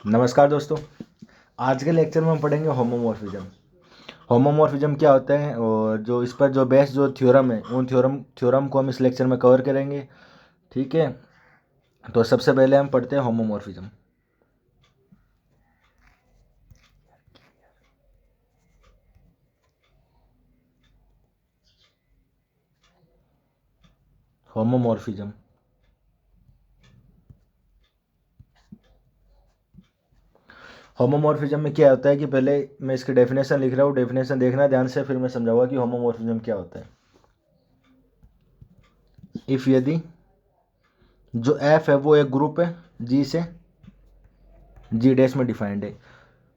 नमस्कार दोस्तों। आज के लेक्चर में हम पढ़ेंगे होमोमॉर्फिज्म। होमोमॉर्फिज्म क्या होता है और जो इस पर जो बेस्ट जो थ्योरम है उन थ्योरम को हम इस लेक्चर में कवर करेंगे। ठीक है, तो सबसे पहले हम पढ़ते हैं होमोमॉर्फिज्म। होमोमॉर्फिज्म होमोमॉर्फिज्म में क्या होता है कि पहले मैं इसकी डेफिनेशन लिख रहा हूँ, डेफिनेशन देखना ध्यान से, फिर मैं समझाऊंगा कि होमोमॉर्फिज्म क्या होता है। इफ यदि जो एफ है वो एक ग्रुप है जी से जी डैश में डिफाइंड है।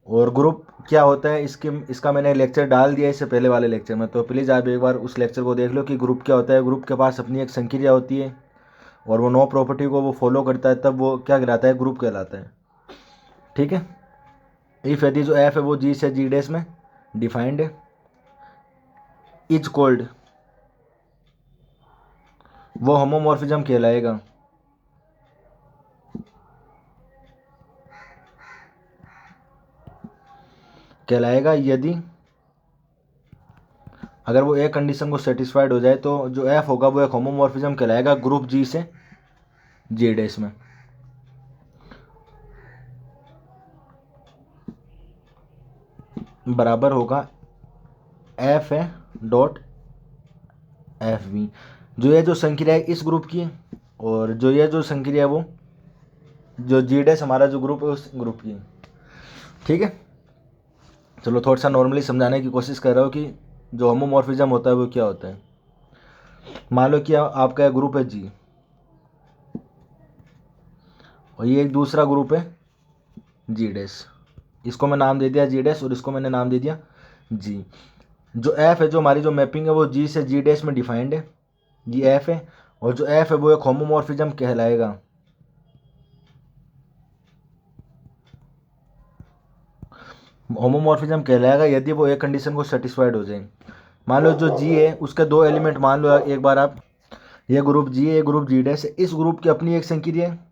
और ग्रुप क्या होता है इसका मैंने लेक्चर डाल दिया इससे पहले वाले लेक्चर में, तो प्लीज़ आप एक बार उस लेक्चर को देख लो कि ग्रुप क्या होता है। ग्रुप के पास अपनी एक संक्रिया होती है और वो नो प्रॉपर्टी को वो फॉलो करता है, तब वो क्या कहलाता है, ग्रुप कहलाता है। ठीक है, इफ यदि जो एफ है वो जी से जी डैश में डिफाइंड है, इज कॉल्ड, वो होमोमॉर्फिज्म कहलाएगा यदि अगर वो एक कंडीशन को सेटिस्फाइड हो जाए तो जो एफ होगा वो एक होमोमॉर्फिज्म कहलाएगा ग्रुप जी से जी डैश में। बराबर होगा एफ है डॉट एफ बी। जो ये जो संक्रिया है इस ग्रुप की है और जो ये जो संक्रिया है वो जो जी डैश हमारा जो ग्रुप है उस ग्रुप की है। ठीक है, चलो थोड़ा सा नॉर्मली समझाने की कोशिश कर रहा हूँ कि जो होमोमॉर्फिज्म होता है वो क्या होता है। मान लो कि आपका ग्रुप है जी और ये एक दूसरा ग्रुप है जी डैश। इसको मैं नाम दे दिया जी डैश और इसको मैंने नाम दे दिया जी। जो एफ है जो हमारी जो मैपिंग है वो जी से जी डैश में डिफाइंड है, ये एफ है। और जो एफ है वो एक होमोमॉर्फिज्म कहलाएगा। होमोमॉर्फिज्म कहलाएगा यदि वो एक कंडीशन को सेटिस्फाइड हो जाए। मान लो जो जी है उसके दो एलिमेंट मान लो एक बार आप, ये ग्रुप जी है, ये ग्रुप जी डैश है, इस ग्रुप की अपनी एक संक्रिया है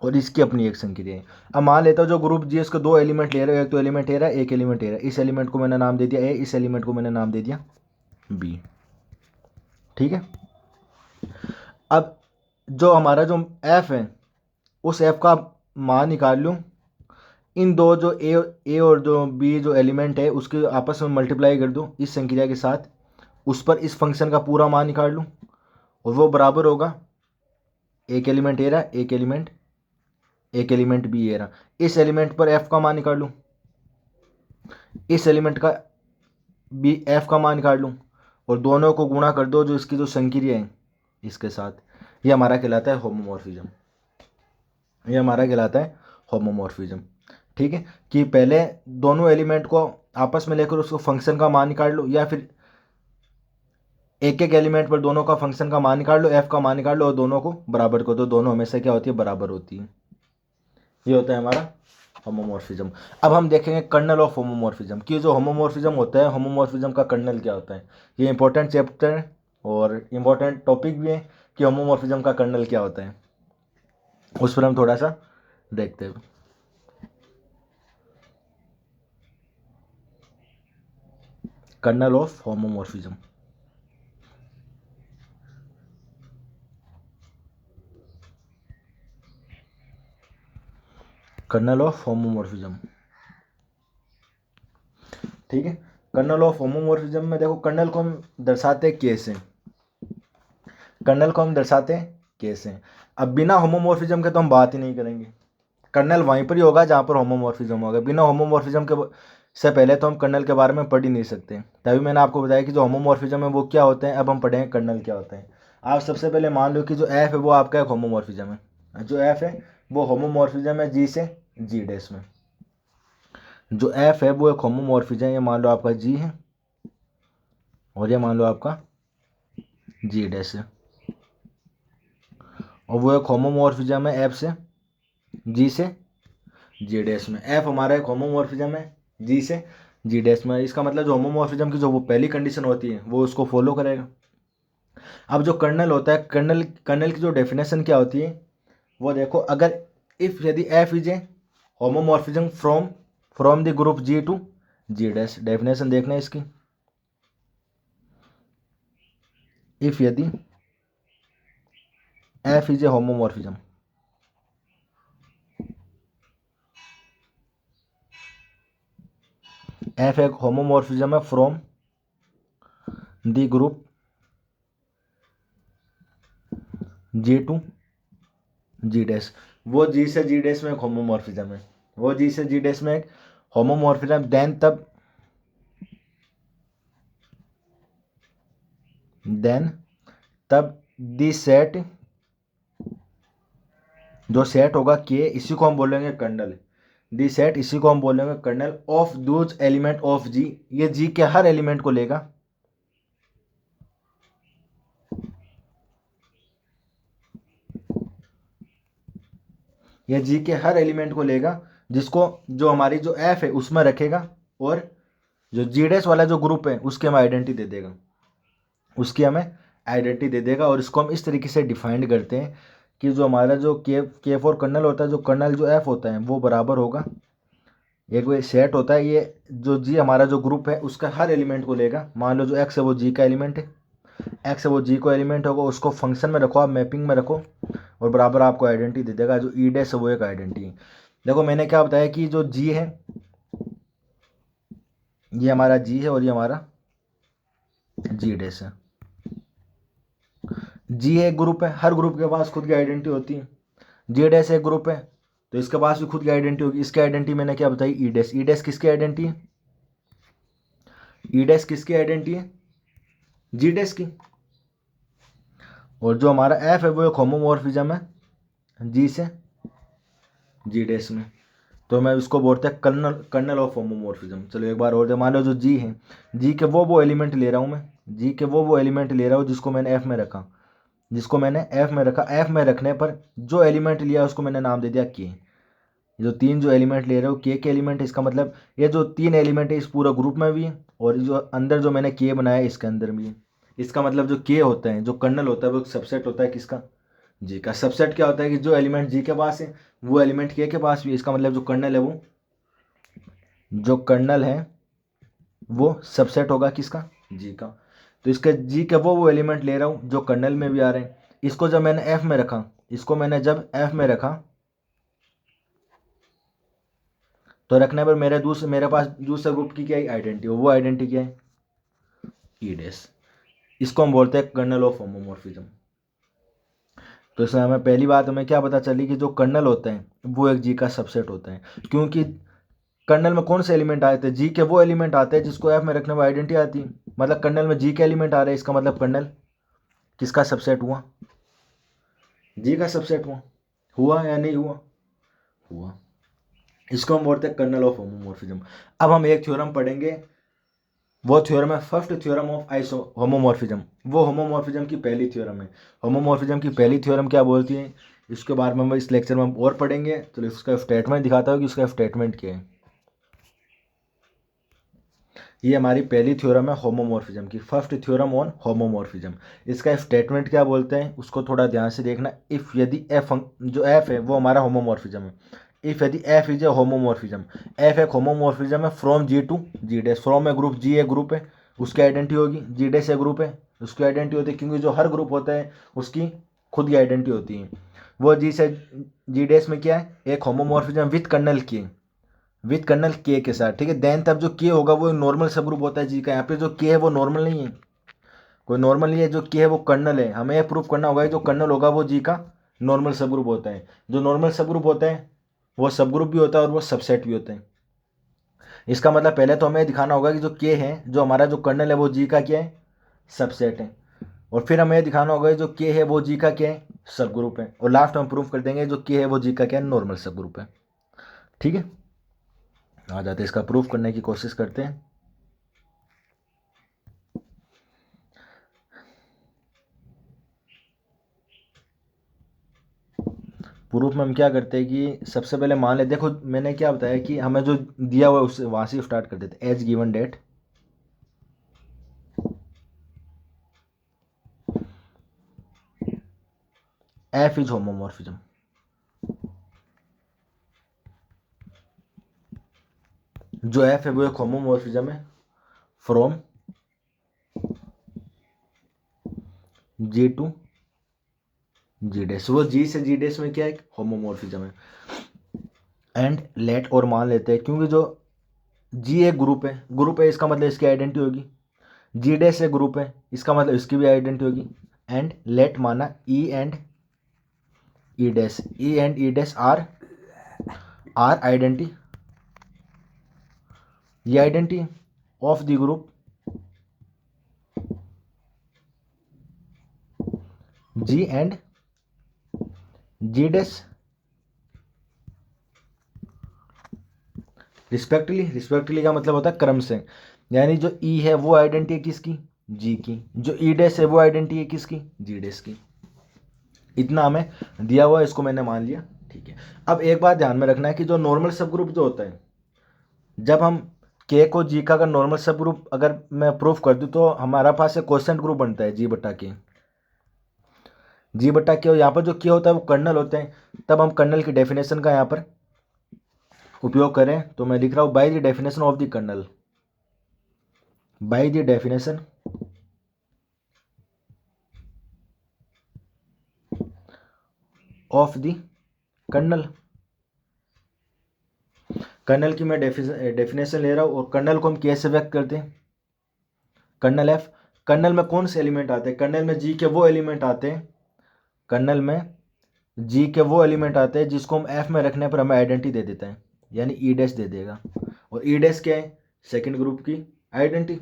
और इसकी अपनी एक संक्रिया है। अब मान लेता हूँ जो ग्रुप जी है उसके दो एलिमेंट ले रहे हो, एक तो एलिमेंट ए रहा है, एक एलिमेंट ए रहा है। इस एलिमेंट को मैंने नाम दे दिया ए, इस एलिमेंट को मैंने नाम दे दिया बी। ठीक है, अब जो हमारा जो एफ है उस एफ का मान निकाल लूँ। इन दो जो ए और जो बी जो एलिमेंट है उसके आपस में मल्टीप्लाई कर दूँ इस संक्रिया के साथ, उस पर इस फंक्शन का पूरा मान निकाल लूँ और वो बराबर होगा एक एलिमेंट ए रहा, एक एलिमेंट बी ए रहा। इस एलिमेंट पर एफ का मान निकाल लूँ, इस एलिमेंट का बी एफ का मान निकाल लूँ और दोनों को गुणा कर दो जो इसकी जो संक्रिया है इसके साथ। ये हमारा कहलाता है होमोमॉर्फिज्म। ये हमारा कहलाता है होमोमॉर्फिज्म। ठीक है, कि पहले दोनों एलिमेंट को आपस में लेकर उसको फंक्शन का मान निकाल लो, या फिर एक एक एलिमेंट पर दोनों का फंक्शन का मान निकाल लो, एफ का मान निकाल लो और दोनों को बराबर कर दो। दोनों हमेशा क्या होती है, बराबर होती है। ये होता है हमारा होमोमॉर्फिज्म। अब हम देखेंगे कर्नल ऑफ होमोमॉर्फिज्म कि जो होमोमॉर्फिज्म होता है होमोमॉर्फिज्म का कर्नल क्या होता है। ये इंपॉर्टेंट चैप्टर है और इंपॉर्टेंट टॉपिक भी है कि होमोमॉर्फिज्म का कर्नल क्या होता है, उस पर हम थोड़ा सा देखते हैं। Kernel of homomorphism, kernel of homomorphism. ठीक है, कर्नल ऑफ होमोमॉर्फिज्म में देखो कर्नल को हम दर्शाते कैसे, कर्नल को हम दर्शाते कैसे। अब बिना होमोमॉर्फिज्म के तो हम बात ही नहीं करेंगे। कर्नल वहीं पर ही होगा जहाँ पर होमोमॉर्फिज्म होगा। बिना होमोमॉर्फिज्म के से पहले तो हम कर्नल के बारे में पढ़ ही नहीं सकते। तभी मैंने आपको बताया कि जो होमोमॉर्फिज्म है वो क्या होते हैं। अब हम पढ़ेंगे कर्नल क्या होते हैं। आप सबसे पहले मान लो कि जो एफ है वो आपका एक होमोमॉर्फिज्म है। जो एफ है वो होमोमॉर्फिज्म है जी से जी डैश में। जो एफ है वो एक होमोमॉर्फिज्म है, ये मान लो आपका जी है और ये मान लो आपका जी डैश है। और वो एक होमोमॉर्फिज्म है एफ से जी से जी डैश में। एफ हमारा एक होमोमॉर्फिज्म है जी से जी डैश में। इसका मतलब जो होमोमॉर्फिज्म की जो वो पहली कंडीशन होती है वो उसको फॉलो करेगा। अब जो कर्नल होता है, कर्नल कर्नल की जो डेफिनेशन क्या होती है वो देखो, अगर इफ यदि F is a homomorphism from the group G to G dash, definition देखना है इसकी। इफ यदि F is a homomorphism, F एक होमोमॉर्फिज्म है from the group G to G dash, वो जी से जी डैश में एक होमोमॉर्फिज्म है, वो जी से जी डैश में एक होमोमॉर्फिज्म, देन तब दी सेट, जो सेट होगा के, इसी को हम बोलेंगे कर्नल। दी सेट, इसी को हम बोलेंगे kernel of those element of G, ये जी के हर एलिमेंट को लेगा, ये जी के हर एलिमेंट को लेगा, जिसको जो हमारी जो एफ है उसमें रखेगा, और जो जी डैश वाला जो ग्रुप है उसकी हमें आइडेंटिटी दे देगा, उसकी हमें आइडेंटिटी दे देगा। और इसको हम इस तरीके से डिफाइंड करते हैं कि जो हमारा जो के फॉर कर्नल होता है, जो कर्नल जो एफ होता है वो बराबर होगा, एक वो सेट होता है, ये जो जी हमारा जो ग्रुप है उसका हर एलिमेंट को लेगा। मान लो जो एक्स है वो जी का एलिमेंट है, एक्स है वो जी को एलिमेंट होगा, उसको फंक्शन में रखो, आप मैपिंग में रखो, और बराबर आपको आइडेंटिटी दे देगा। जो ई डैश है वो एक आइडेंटिटी है। देखो मैंने क्या बताया कि जो जी है, ये हमारा जी है और ये हमारा जी डैश है। जी एक ग्रुप है, हर ग्रुप के पास खुद की आइडेंटिटी होती है। जी डैश एक ग्रुप है तो इसके पास भी खुद की आइडेंटिटी होगी। इसकी आइडेंटिटी मैंने क्या बताई, ई डैश। ई डैश किसकी आइडेंटिटी है, ई डैश किसकी आइडेंटिटी है, जी डैश की। और जो हमारा एफ है वो एक होमोमॉर्फिज्म है जी से जी डैश में, तो मैं इसको बोलते हैं कर्नल, कर्नल ऑफ होमोमॉर्फिज्म। चलो एक बार और दे, मान लो जो जी है, जी के वो एलिमेंट ले रहा हूँ मैं, जी के वो एलिमेंट ले रहा हूँ जिसको मैंने एफ में रखा, जिसको मैंने एफ में रखा। एफ में रखने पर जो एलिमेंट लिया उसको मैंने नाम दे दिया के। जो तीन जो एलिमेंट ले रहे हो के एलिमेंट है, इसका मतलब ये जो तीन एलिमेंट है इस पूरा ग्रुप में भी है, और जो अंदर जो मैंने के बनाया है इसके अंदर भी है। इसका मतलब जो के होता है, जो कर्नल होता है, वो एक सबसेट होता है किसका, जी का। सबसेट क्या होता है कि जो एलिमेंट जी के पास है वो एलिमेंट के पास भी है। इसका मतलब जो कर्नल है वो, जो कर्नल है वो सबसेट होगा किसका, जी का। तो इसके जी के वो एलिमेंट ले रहा हूँ जो कर्नल में भी आ रहे हैं। इसको जब मैंने एफ में रखा, इसको मैंने जब एफ में रखा, तो रखने पर मेरे पास दूसरे ग्रुप की क्या आइडेंटिटी हो, वो आइडेंटिटी क्या है, ई डैश। इसको हम बोलते हैं कर्नल ऑफ होमोमॉर्फिज्म। तो इसमें हमें पहली बात हमें क्या पता चली कि जो कर्नल होते हैं वो एक जी का सबसेट होता है, क्योंकि कर्नल में कौन से एलिमेंट आए थे, जी के वो एलिमेंट आते हैं जिसको एफ में रखने में आइडेंटिटी आती है। मतलब कर्नल में जी के एलिमेंट आ रहे हैं, इसका मतलब कर्नल किसका सबसेट हुआ, जी का सबसेट हुआ। हुआ या नहीं हुआ, हुआ। इसको हम बोलते हैं कर्नल ऑफ होमोमॉर्फिज्म। अब हम एक थ्योरम पढ़ेंगे, वो थ्योरम है first theorem of iso homomorphism. वो होमोमॉर्फिज्म की पहली थ्योरम है। होमोमॉर्फिज्म की पहली थ्योरम क्या बोलती है, इसके बारे में हम इस लेक्चर में हम और पढ़ेंगे। तो इसका स्टेटमेंट दिखाता हूँ कि उसका स्टेटमेंट क्या है। ये हमारी पहली थ्योरम है होमोमॉर्फिज्म की, फर्स्ट थ्योरम ऑन होमोमॉर्फिज्म। इसका स्टेटमेंट क्या बोलते हैं उसको थोड़ा ध्यान से देखना। इफ़ यदि एफ, जो एफ है वो हमारा होमोमॉर्फिज्म है। इफ यदि F is a homomorphism, F एक होमोमॉर्फिज्म है from G to G dash. From a group, G a group है उसकी आइडेंटिटी होगी, जी डैश ए ग्रुप है उसकी आइडेंटिटी होती है, क्योंकि जो हर ग्रुप होता है उसकी खुद की आइडेंटिटी होती है। वो जी से जी डैश में क्या है, एक होमोमॉर्फिज्म विथ कर्नल की, विथ कर्नल के साथ, ठीक है। देन तब जो के होगा वो नॉर्मल सब ग्रुप होता है जी का। यहाँ पे जो के है वो नॉर्मल नहीं है, कोई नॉर्मल नहीं है, जो के है वो कर्नल है। हमें यह प्रूफ करना होगा कि जो कर्नल होगा वो जी का नॉर्मल सब ग्रुप होता है। जो नॉर्मल सब ग्रुप होता है वो सब ग्रुप भी होता है और वो सबसेट भी होते हैं। इसका मतलब पहले तो हमें दिखाना होगा कि जो के है, जो हमारा जो कर्नल है वो जी का क्या है, सबसेट है। और फिर हमें दिखाना होगा कि जो के है वो जी का क्या है, सब ग्रुप है। और लास्ट में हम प्रूफ कर देंगे जो के है वो जी का क्या है, नॉर्मल सब ग्रुप है। ठीक है, आ जाते हैं इसका प्रूफ करने की कोशिश करते हैं। प्रूफ में हम क्या करते हैं कि सबसे पहले मान ले, देखो मैंने क्या बताया कि हमें जो दिया हुआ है उससे वहां से स्टार्ट कर देते हैं। As given that F is homomorphism, जो एफ है वो एक होमोमॉर्फिज्म है from G to G dash, वो जी से जी डैश में क्या है, होमोमॉर्फिज्म है। एंड लेट और मान लेते हैं, क्योंकि जो जी एक ग्रुप है इसका मतलब इसकी आइडेंटिटी होगी, जी डैश एक ग्रुप है इसका मतलब इसकी भी आइडेंटिटी होगी। एंड लेट माना e and e dash, e and e dash are identity, ये identity of the group G and G dash respectively का मतलब होता है क्रम से, यानी जो ई है वो आइडेंटिटी है किसकी, जी की, जो ई डैश है वो आइडेंटिटी है किसकी, जी डैश की। इतना हमें दिया हुआ है, इसको मैंने मान लिया, ठीक है। अब एक बात ध्यान में रखना है कि जो नॉर्मल सब ग्रुप जो होता है, जब हम के को जी का अगर नॉर्मल सब ग्रुप अगर मैं प्रूफ कर दूं तो हमारा पास एक क्वेश्चन ग्रुप बनता है जी बटा के, जी बटा के, और यहाँ पर जो के होता है वो कर्नल होते हैं। तब हम कर्नल की डेफिनेशन का यहाँ पर उपयोग करें तो मैं लिख रहा हूँ by the definition of the kernel, by the definition of the kernel. Kernel की मैं डेफिनेशन ले रहा हूँ, और कर्नल को हम कैसे व्यक्त करते हैं, कर्नल एफ। कर्नल में कौन से एलिमेंट आते हैं, कर्नल में जी के वो एलिमेंट आते हैं, कर्नल में जी के वो एलिमेंट आते हैं जिसको हम एफ में रखने पर हमें आइडेंटिटी दे देता है, यानी ई डैश दे देगा। और ई डैश क्या है, सेकंड ग्रुप की आइडेंटिटी।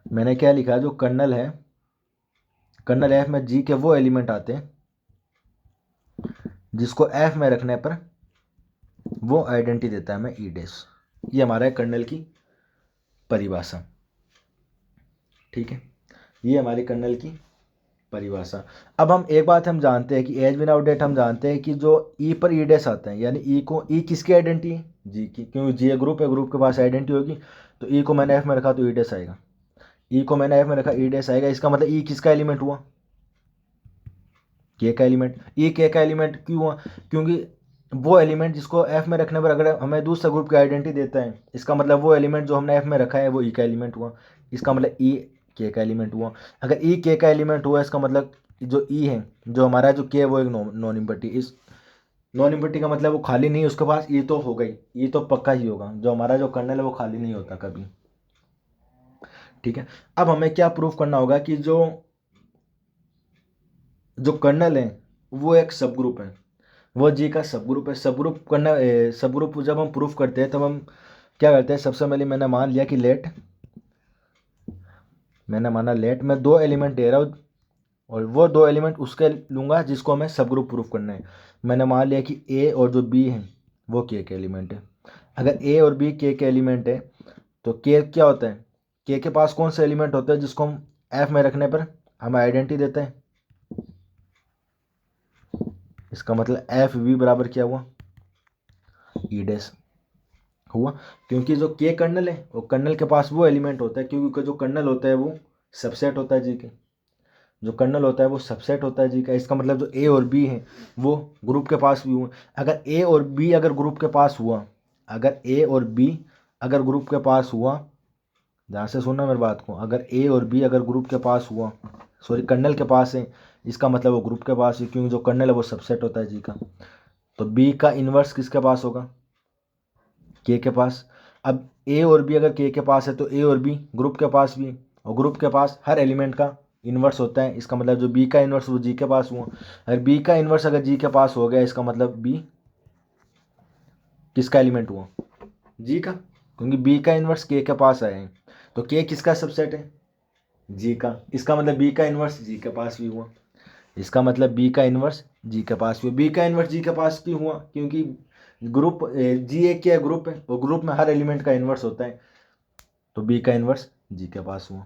मैंने क्या लिखा, जो कर्नल है, कर्नल एफ में जी के वो एलिमेंट आते हैं जिसको एफ में रखने पर वो आइडेंटिटी देता है हमें ई डैश। ये हमारा है कर्नल की परिभाषा, ठीक है, ये हमारी कर्नल की परिभाषा। अब हम एक बात हम जानते हैं कि एज बिन आउट डेट हम जानते हैं कि जो ई पर ई डैश आता है, यानी ई को, ई किसकी आइडेंटिटी है, जी की, क्योंकि जी ए ग्रुप है, ग्रुप के पास आइडेंटिटी होगी। तो ई को मैंने एफ में रखा तो ई डैश आएगा, ई को मैंने एफ में रखा ई डैश आएगा। इसका मतलब ई किसका एलिमेंट हुआ, के का एलिमेंट। ई के का एलिमेंट क्यों हुआ, क्योंकि वो एलिमेंट जिसको एफ में रखने पर अगर हमें दूसरा ग्रुप की आइडेंटिटी देता है, इसका मतलब वो एलिमेंट जो हमने एफ में रखा है वो ई का एलिमेंट हुआ, इसका मतलब ई के का एलिमेंट हुआ। अगर ई के का एलिमेंट हुआ इसका मतलब जो ई है, जो हमारा जो के है वो एक नॉन इम्पटी, इस नॉन इम्पटी का मतलब वो खाली नहीं है, उसके पास ई तो हो गई, ई तो पक्का ही होगा, जो हमारा जो कर्नल है वो खाली नहीं होता कभी, ठीक है। अब हमें क्या प्रूफ करना होगा कि जो जो कर्नल है वो एक सब ग्रुप है, वो जी का सब ग्रुप है। सब ग्रुप करना, सब ग्रुप जब हम प्रूफ करते हैं तब हम क्या करते हैं, सबसे पहले मैंने मान लिया कि लेट, मैंने माना लेट मैं दो एलिमेंट दे रहा हूँ, और वो दो एलिमेंट उसके लूँगा जिसको हमें सब ग्रुप प्रूफ करना है। मैंने मान लिया कि ए और जो बी है वो के एलिमेंट है। अगर ए और बी के एलिमेंट है तो के क्या होता है, के पास कौन सा एलिमेंट होता है जिसको हम एफ में रखने पर हमें आइडेंटिटी देता है। इसका मतलब एफ वी बराबर क्या हुआ, ई डैश हुआ, क्योंकि जो के कर्नल है वो कर्नल के पास वो एलिमेंट होता है, क्योंकि जो कर्नल होता है वो सबसेट होता है जी के, जो कर्नल होता है वो सबसेट होता है जी का। इसका मतलब जो ए और बी है वो ग्रुप के पास भी हुआ। अगर ए और बी अगर ग्रुप के पास हुआ, अगर ए और बी अगर ग्रुप के पास हुआ, ध्यान से सुनना मेरी बात को, अगर ए और बी अगर ग्रुप के पास हुआ, सॉरी कर्नल के पास है, इसका मतलब वो ग्रुप के पास है, क्योंकि जो कर्नल है वो सबसेट होता है जी का। तो बी का इन्वर्स किसके पास होगा, के पास। अब ए और बी अगर के पास है तो ए और बी ग्रुप के पास भी है, और ग्रुप के पास हर एलिमेंट का इन्वर्स होता है, इसका मतलब जो बी का इन्वर्स वो जी के पास हुआ। अगर बी का इन्वर्स अगर जी के पास हो गया इसका मतलब बी किसका एलिमेंट हुआ, जी का, क्योंकि बी का इन्वर्स के पास आया है। तो के किसका सबसेट है, जी का, इसका मतलब बी का इन्वर्स जी के पास भी हुआ, इसका मतलब बी का इन्वर्स जी के पास भी हुआ। बी का इन्वर्स जी के पास क्यों हुआ, क्योंकि ग्रुप जी एक क्या ग्रुप है, और ग्रुप में हर एलिमेंट का इन्वर्स होता है, तो बी का इन्वर्स जी के पास हुआ।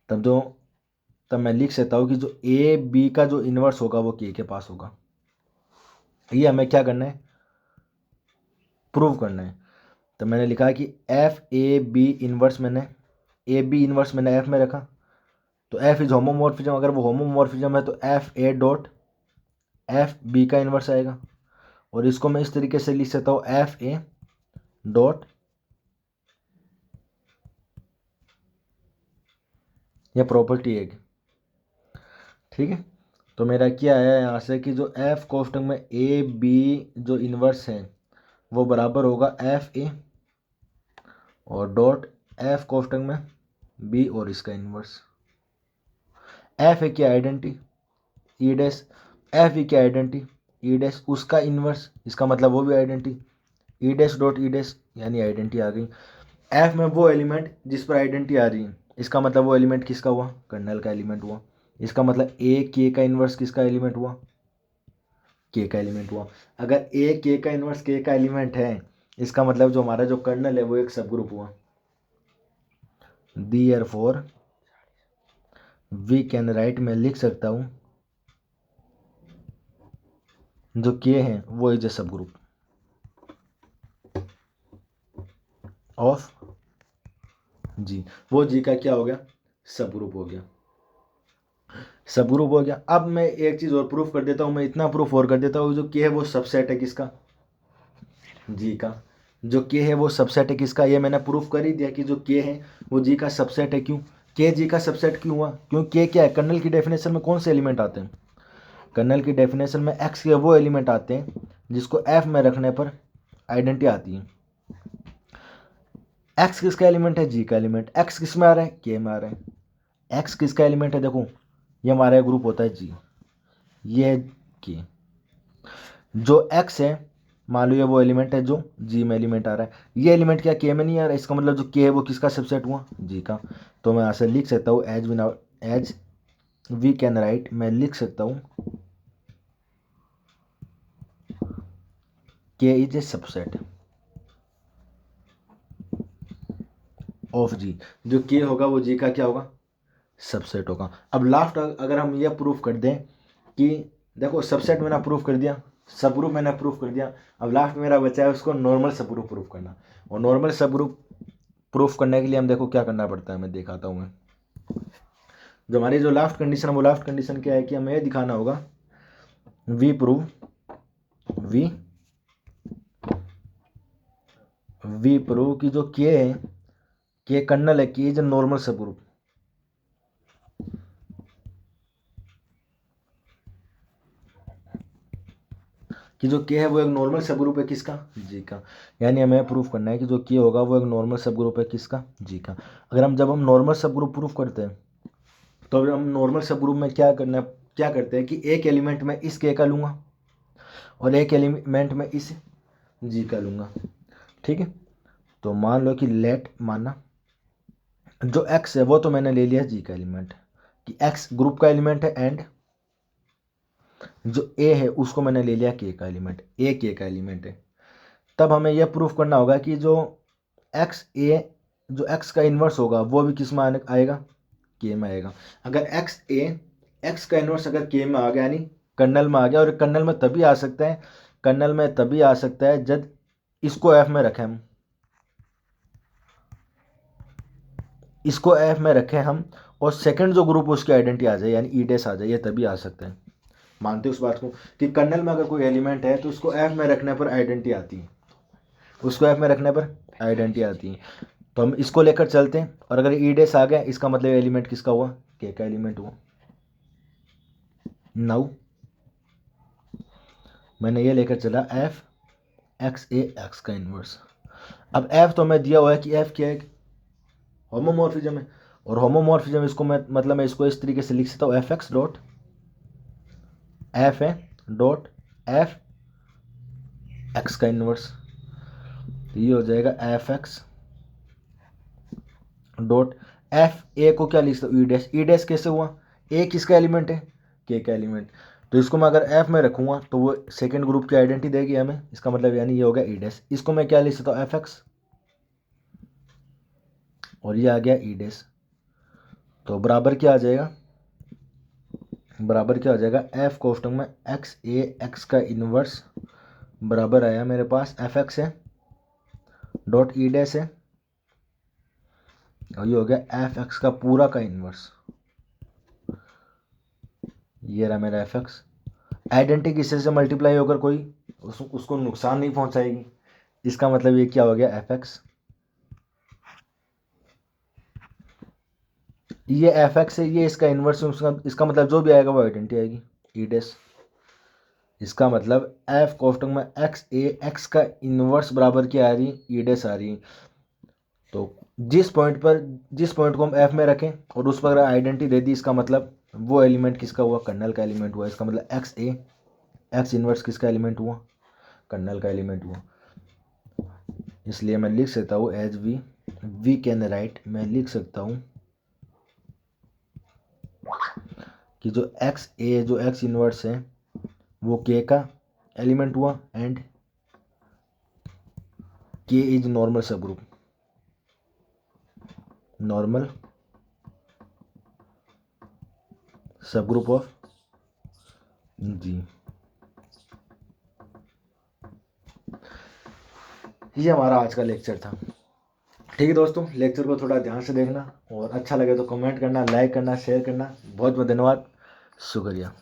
तब जो तब मैं लिख सकता हूँ कि जो ए बी का जो इन्वर्स होगा वो के पास होगा। ये हमें क्या करना है, प्रूव करना है। तो मैंने लिखा है कि एफ ए बी इन्वर्स, मैंने ए बी इन्वर्स मैंने एफ में रखा, तो एफ इज होमोमॉर्फिज्म, अगर वो होमोमॉर्फिज्म है तो F A dot F B का इन्वर्स आएगा। और इसको मैं इस तरीके से लिख सकता हूँ एफ ए डॉट, ये प्रॉपर्टी है, ठीक है। तो मेरा क्या है यहाँ से कि जो एफ कोष्टक में ए बी जो इन्वर्स है वो बराबर होगा एफ ए और डॉट एफ कोष्टक में बी और इसका इन्वर्स। एफ ए की आइडेंटिटी ई डैश, एफ ई की आइडेंटिटी ई डैश उसका इन्वर्स, इसका मतलब वो भी आइडेंटिटी ई डैश डॉट ई डैश, यानी आइडेंटिटी आ गई। एफ में वो एलिमेंट जिस पर आइडेंटिटी आ रही है, इसका मतलब वो एलिमेंट किसका हुआ, कर्नल का एलिमेंट हुआ। इसका मतलब ए के का इन्वर्स किसका एलिमेंट हुआ, के का एलिमेंट हुआ। अगर ए के का इन्वर्स के का एलिमेंट है, इसका मतलब जो हमारा जो कर्नल है वो एक सब ग्रुप हुआ। Therefore वी कैन राइट, मैं लिख सकता हूं जो के है वो इज ए सब ग्रुप ऑफ जी। वो जी का क्या हो गया, सब ग्रुप हो गया, सब ग्रुप हो गया। अब मैं एक चीज और प्रूफ कर देता हूं, मैं इतना प्रूफ और कर देता हूं, जो के है वो सबसेट है किसका, जी का। जो के है वो सबसेट है किसका, ये मैंने प्रूफ कर ही दिया कि जो के है वो जी का सबसेट है। क्यों के जी का सबसेट क्यों हुआ, क्यों के क्या है, कर्नल की डेफिनेशन में कौन से एलिमेंट आते हैं, कर्नल की डेफिनेशन में एक्स के वो एलिमेंट आते हैं जिसको एफ में रखने पर आइडेंटिटी आती है। एक्स किसका एलिमेंट है, जी का एलिमेंट। एक्स किस में आ रहा है, के में आ रहा है। एक्स किसका एलिमेंट है, देखो ये हमारा ग्रुप होता है जी, ये है के। जो एक्स है मान लो ये वो एलिमेंट है जो जी में एलिमेंट आ रहा है, ये एलिमेंट क्या के में नहीं आ रहा है, इसका मतलब जो के है वो किसका सबसेट हुआ, जी का। तो मैं यहाँ से लिख सकता हूँ एज वी कैन राइट, मैं लिख सकता हूँ के इज ए सबसेट ऑफ जी। जो के होगा वो जी का क्या होगा, सबसेट होगा। अब लास्ट अगर हम यह प्रूफ कर दें कि देखो सबसेट मैंने प्रूफ कर दिया, सब ग्रुप मैंने प्रूफ कर दिया, अब लास्ट मेरा बचा है उसको नॉर्मल सब ग्रुप प्रूफ करना। और नॉर्मल सब ग्रुप प्रूफ करने के लिए हम देखो क्या करना पड़ता है, मैं दिखाता हूँ। मैं जो हमारी जो लास्ट कंडीशन है वो लास्ट कंडीशन क्या है कि हमें यह दिखाना होगा वी प्रूव वी प्रूव कि जो के है, के कर्नल है, के इज नॉर्मल सब ग्रुप। कि जो के है वो एक नॉर्मल सब ग्रुप है किसका, जी का। यानी हमें प्रूफ करना है कि जो के होगा वो एक नॉर्मल सब ग्रुप है किसका, जी का। अगर हम जब हम नॉर्मल सब ग्रुप प्रूफ करते हैं तो अब हम नॉर्मल सब ग्रुप में क्या करना, क्या करते हैं कि एक एलिमेंट में इस के का लूँगा और एक एलिमेंट में इस जी का लूँगा, ठीक है। तो मान लो कि लेट माना जो एक्स है वो तो मैंने ले लिया जी का एलिमेंट, कि एक्स ग्रुप का एलिमेंट है, एंड जो ए है उसको मैंने ले लिया के का एलिमेंट, ए के का एलिमेंट है। तब हमें यह प्रूफ करना होगा कि जो एक्स ए जो एक्स का इन्वर्स होगा वो भी किस में आएगा, के में आएगा। अगर एक्स ए एक्स का इन्वर्स अगर के में आ गया यानी कर्नल में आ गया, और कर्नल में तभी आ सकता है, कर्नल में तभी आ सकता है जब इसको एफ में रखें हम, इसको एफ में रखें हम, और सेकंड जो ग्रुप उसकी आइडेंटिटी आ जाए यानी ई डैश आ जाए, ये तभी आ सकते हैं। मानते उस बात को कि कर्नल में अगर कोई एलिमेंट है तो उसको एफ में रखने पर आइडेंटिटी आती है, उसको एफ में रखने पर आइडेंटिटी आती है। तो हम इसको लेकर चलते हैं, और अगर ई डैश आ गया इसका मतलब एलिमेंट किसका हुआ, के का एलिमेंट हुआ। नाउ मैंने ये लेकर चला एफ एक्स ए एक्स का इन्वर्स। अब एफ तो मैं दिया हुआ है कि एफ क्या है, होमोमॉर्फिज्म है। और होमोमॉर्फिज्म इसको मैं मतलब मैं इसको इस तरीके से लिख सकता हूँ एफ एक्स डॉट एफ है डॉट एफ एक्स का इन्वर्स। तो ये हो जाएगा F x dot F A को क्या लिख सकता हूँ, ई डैश। ई डैश कैसे हुआ, ए किसका एलिमेंट है, के का एलिमेंट। तो इसको मैं अगर एफ में रखूँगा तो वो सेकेंड ग्रुप की आइडेंटिटी देगी हमें, इसका मतलब यानी ये हो गया ई डैश। इसको मैं क्या लिख सकता हूँ, एफ एक्स, और ये आ गया ई डैश। तो बराबर क्या आ जाएगा, बराबर क्या हो जाएगा, एफ कोष्टक में एक्स ए एक्स का इन्वर्स बराबर आया मेरे पास एफ एक्स है डॉट ई डैश है, और ये हो गया एफ एक्स का पूरा का इन्वर्स। ये रहा मेरा एफ एक्स। आइडेंटिटी किसी से मल्टीप्लाई होकर कोई उसको नुकसान नहीं पहुंचाएगी, इसका मतलब ये क्या हो गया, एफ एक्स। ये एफ एक्स है, ये इसका इन्वर्स है, उसका इसका मतलब जो भी आएगा वो आइडेंटिटी आएगी, ई डैश। इसका मतलब एफ कोष्टक में एक्स ए, एक्स का इन्वर्स बराबर क्या आ रही है, ई डैश आ रही है। तो जिस पॉइंट को हम एफ में रखें और उस पर आइडेंटिटी दे दी, इसका मतलब वो एलिमेंट किसका हुआ, कर्नल का एलिमेंट हुआ। इसका मतलब एक्स ए, एक्स इन्वर्स किसका एलिमेंट हुआ, कर्नल का एलिमेंट हुआ। इसलिए मैं लिख सकता हूँ एज वी कैन राइट, मैं लिख सकता हूँ कि जो एक्स ए, जो एक्स इन्वर्स है वो के का एलिमेंट हुआ एंड के इज नॉर्मल सब ग्रुप, नॉर्मल सब ग्रुप ऑफ जी। ये हमारा आज का लेक्चर था। ठीक है दोस्तों, लेक्चर को थोड़ा ध्यान से देखना और अच्छा लगे तो कमेंट करना, लाइक करना, शेयर करना। बहुत बहुत धन्यवाद, शुक्रिया।